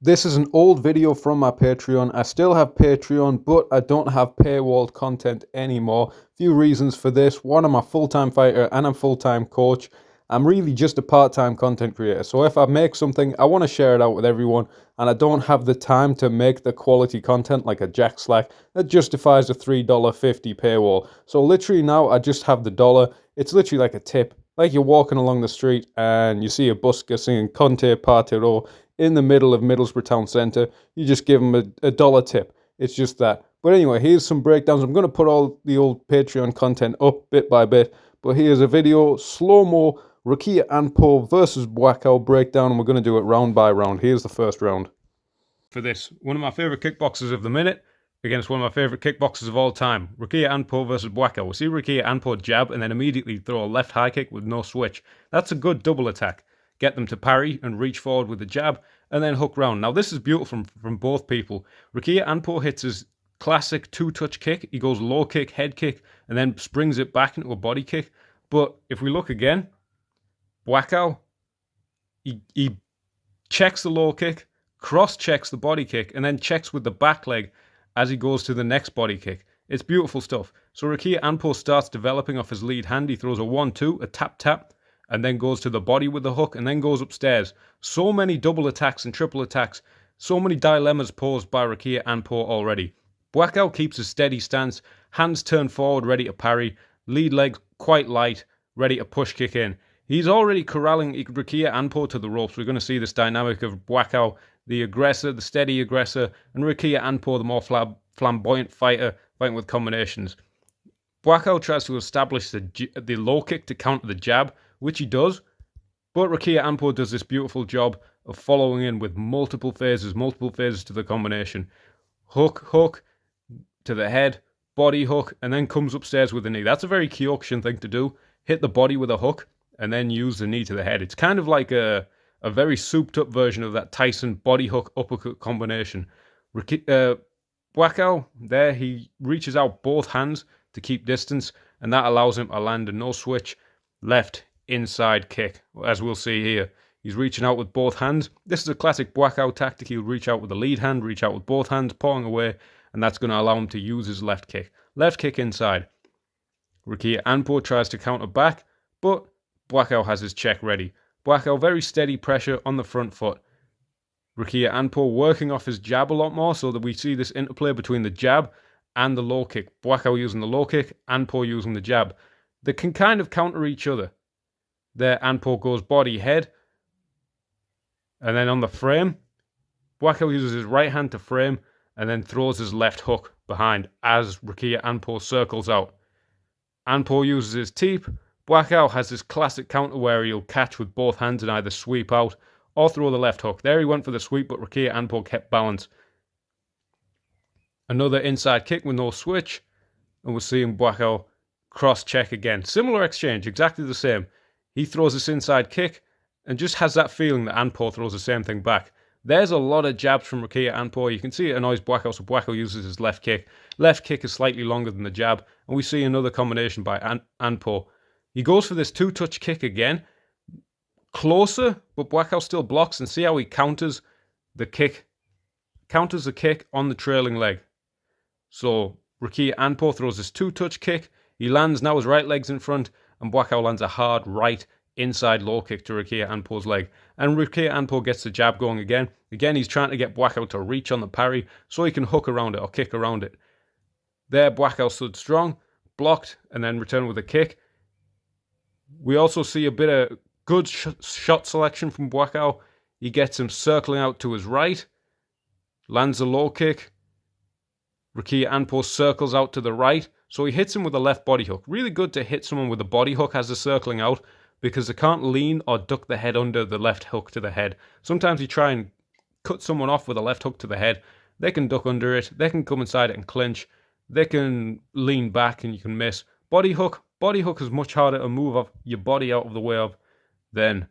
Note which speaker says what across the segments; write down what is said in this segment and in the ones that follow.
Speaker 1: This is an old video from my Patreon. I still have Patreon, but I don't have paywalled content anymore. Few reasons for this. One, I'm a full-time fighter and I'm full-time coach. I'm really just a part-time content creator. So if I make something, I want to share it out with everyone, and I don't have the time to make the quality content like a Jack Slack that justifies a $3.50 paywall. So literally now I just have the dollar. It's literally like a tip. Like you're walking along the street and you see a busker singing Conte Partiro in the middle of Middlesbrough Town Centre, you just give them a dollar tip. It's just that. But anyway, here's some breakdowns. I'm going to put all the old Patreon content up bit by bit. But here's a video, slow-mo, Buakaw Anpo versus Buakaw breakdown. And we're going to do it round by round. Here's the first round. For this, one of my favourite kickboxers of the minute against one of my favourite kickboxers of all time. Buakaw Anpo versus Buakaw. We see Buakaw Anpo jab and then immediately throw a left high kick with no switch. That's a good double attack. Get them to parry and reach forward with the jab, and then hook round. Now this is beautiful from both people. Buakaw Anpo hits his classic two-touch kick. He goes low kick, head kick, and then springs it back into a body kick. But if we look again, Buakaw, he checks the low kick, cross-checks the body kick, and then checks with the back leg as he goes to the next body kick. It's beautiful stuff. So Buakaw Anpo starts developing off his lead hand. He throws a 1-2, a tap-tap, and then goes to the body with the hook, and then goes upstairs. So many double attacks and triple attacks. So many dilemmas posed by Buakaw Anpo already. Buakaw keeps a steady stance, hands turned forward, ready to parry, lead leg quite light, ready to push kick in. He's already corralling Buakaw Anpo to the ropes. We're going to see this dynamic of Buakaw, the aggressor, the steady aggressor, and Buakaw Anpo, the more flamboyant fighter, fighting with combinations. Buakaw tries to establish the low kick to counter the jab, which he does, but Buakaw Anpo does this beautiful job of following in with multiple phases to the combination. Hook to the head, body hook, and then comes upstairs with the knee. That's a very Kyokushin thing to do. Hit the body with a hook, and then use the knee to the head. It's kind of like a very souped up version of that Tyson body hook uppercut combination. Buakaw, there, he reaches out both hands to keep distance, and that allows him to land a no switch left inside kick, as we'll see here. He's reaching out with both hands. This is a classic Buakaw tactic. He'll reach out with the lead hand, reach out with both hands, pawing away, and that's going to allow him to use his left kick. Left kick inside. Buakaw Anpo tries to counter back, but Buakaw has his check ready. Buakaw, very steady pressure on the front foot. Buakaw Anpo working off his jab a lot more, so that we see this interplay between the jab and the low kick. Buakaw using the low kick, Anpo using the jab. They can kind of counter each other. There, Anpo goes body, head. And then on the frame, Buakaw uses his right hand to frame and then throws his left hook behind as Buakaw Anpo circles out. Anpo uses his teep. Buakaw has this classic counter where he'll catch with both hands and either sweep out or throw the left hook. There he went for the sweep, but Buakaw Anpo kept balance. Another inside kick with no switch. And we're seeing Buakaw cross-check again. Similar exchange, exactly the same. He throws this inside kick and just has that feeling that Anpo throws the same thing back. There's a lot of jabs from Buakaw Anpo. You can see it annoys Buakaw, so Buakaw uses his left kick. Left kick is slightly longer than the jab, and we see another combination by Anpo. He goes for this two-touch kick again. Closer, but Buakaw still blocks, and see how he counters the kick. Counters the kick on the trailing leg. So Buakaw Anpo throws this two-touch kick. He lands, now his right leg's in front, and Buakaw lands a hard right inside low kick to Buakaw Anpo's leg. And Buakaw Anpo gets the jab going again. Again, he's trying to get Buakaw to reach on the parry so he can hook around it or kick around it. There, Buakaw stood strong, blocked, and then returned with a kick. We also see a bit of good shot selection from Buakaw. He gets him circling out to his right, lands a low kick. Buakaw Anpo circles out to the right, so he hits him with a left body hook. Really good to hit someone with a body hook as they're circling out, because they can't lean or duck the head under the left hook to the head. Sometimes you try and cut someone off with a left hook to the head. They can duck under it. They can come inside it and clinch. They can lean back and you can miss. Body hook is much harder to move off your body out of the way of than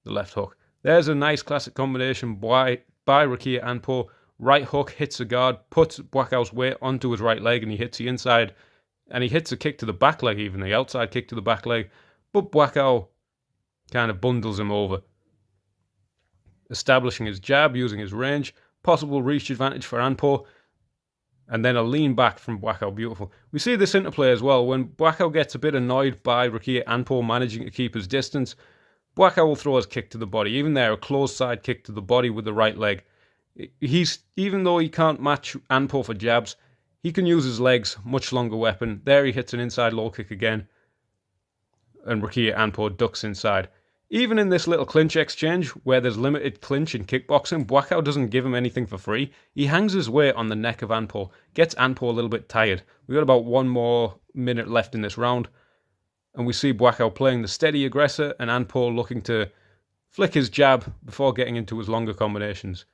Speaker 1: the left hook. There's a nice classic combination by Buakaw Anpo. Right hook hits the guard, puts Buakaw's weight onto his right leg, and he hits the inside. And he hits a kick to the back leg, even the outside kick to the back leg. But Buakaw kind of bundles him over. establishing his jab, using his range, possible reach advantage for Anpo, and then a lean back from Buakaw. Beautiful. We see this interplay as well. When Buakaw gets a bit annoyed by Rikiya Anpo managing to keep his distance, Buakaw will throw his kick to the body. Even there, a closed side kick to the body with the right leg. Even though he can't match Anpo for jabs, he can use his legs, much longer weapon. There he hits an inside low kick again, and Rikiya Anpo ducks inside. Even in this little clinch exchange, where there's limited clinch in kickboxing, Buakaw doesn't give him anything for free. He hangs his weight on the neck of Anpo, gets Anpo a little bit tired. We've got about 1 more minute left in this round, and we see Buakaw playing the steady aggressor, and Anpo looking to flick his jab before getting into his longer combinations.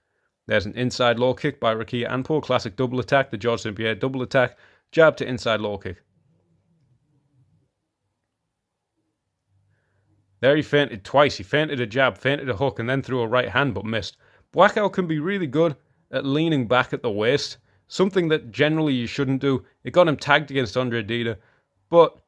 Speaker 1: There's an inside low kick by Rikiya Anpo, classic double attack, the Georges St-Pierre double attack, jab to inside low kick. There he feinted twice. He feinted a jab, feinted a hook, and then threw a right hand, but missed. Buakaw can be really good at leaning back at the waist, something that generally you shouldn't do. It got him tagged against Andre Dida, but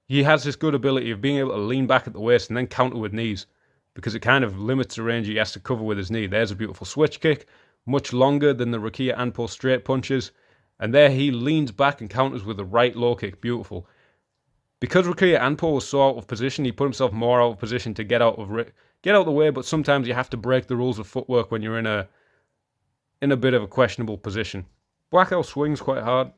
Speaker 1: he has this good ability of being able to lean back at the waist and then counter with knees, because it kind of limits the range he has to cover with his knee. There's a beautiful switch kick, much longer than the Rikiya Anpo straight punches, and there he leans back and counters with a right low kick. Beautiful. Because Rikiya Anpo was so out of position, he put himself more out of position to get out of the way, but sometimes you have to break the rules of footwork when you're in a bit of a questionable position. Buakaw swings quite hard,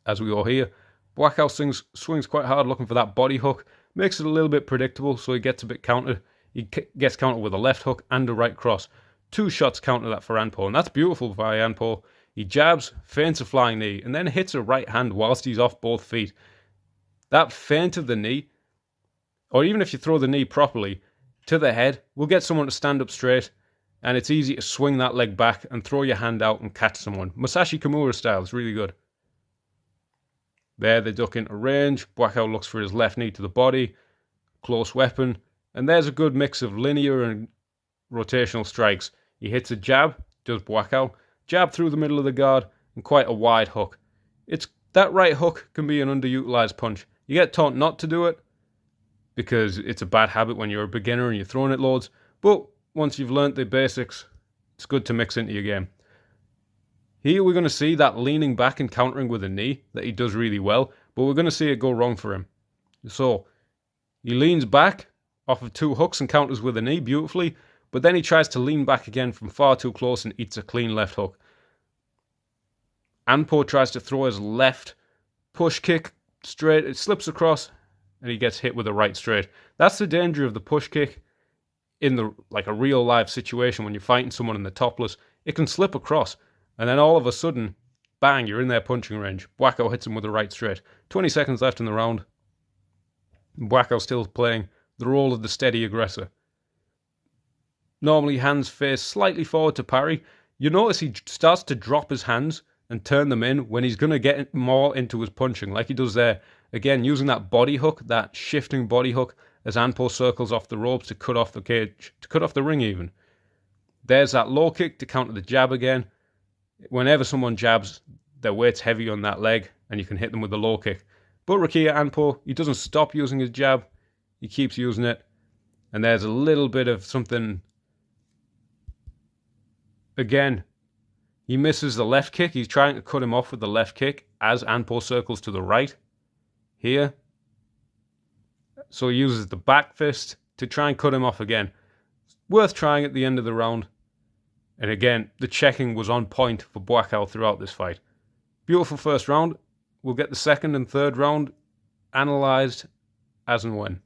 Speaker 1: as we all hear. Buakaw swings quite hard, looking for that body hook. Makes it a little bit predictable, so he gets a bit countered. He gets countered with a left hook and a right cross. 2 shots counter that for Anpo, and that's beautiful by Anpo. He jabs, feints a flying knee, and then hits a right hand whilst he's off both feet. That feint of the knee, or even if you throw the knee properly to the head, will get someone to stand up straight, and it's easy to swing that leg back and throw your hand out and catch someone. Masashi Kimura style, it's really good. There they duck into range. Buakaw looks for his left knee to the body, close weapon, and there's a good mix of linear and rotational strikes. He hits a jab, does Buakaw, jab through the middle of the guard, and quite a wide hook. That right hook can be an underutilized punch. You get taught not to do it because it's a bad habit when you're a beginner and you're throwing it loads, but once you've learnt the basics, it's good to mix into your game. Here we're going to see that leaning back and countering with a knee that he does really well, but we're going to see it go wrong for him. So he leans back off of 2 hooks and counters with a knee beautifully, but then he tries to lean back again from far too close and eats a clean left hook. Anpo tries to throw his left push kick straight. It slips across and he gets hit with a right straight. That's the danger of the push kick in a real life situation when you're fighting someone in the topless. It can slip across and then all of a sudden, bang, you're in their punching range. Buakaw hits him with a right straight. 20 seconds left in the round. Buakaw still playing the role of the steady aggressor. Normally hands face slightly forward to parry. You notice he starts to drop his hands and turn them in when he's going to get more into his punching, like he does there. Again, using that body hook, that shifting body hook, as Anpo circles off the ropes to cut off the cage, to cut off the ring even. There's that low kick to counter the jab again. Whenever someone jabs, their weight's heavy on that leg, and you can hit them with the low kick. But Rikiya Anpo, he doesn't stop using his jab. He keeps using it. And there's a little bit of something. Again, he misses the left kick. He's trying to cut him off with the left kick as Anpo circles to the right here. So he uses the back fist to try and cut him off again. Worth trying at the end of the round. And again, the checking was on point for Buakaw throughout this fight. Beautiful first round. We'll get the second and third round analysed as and when.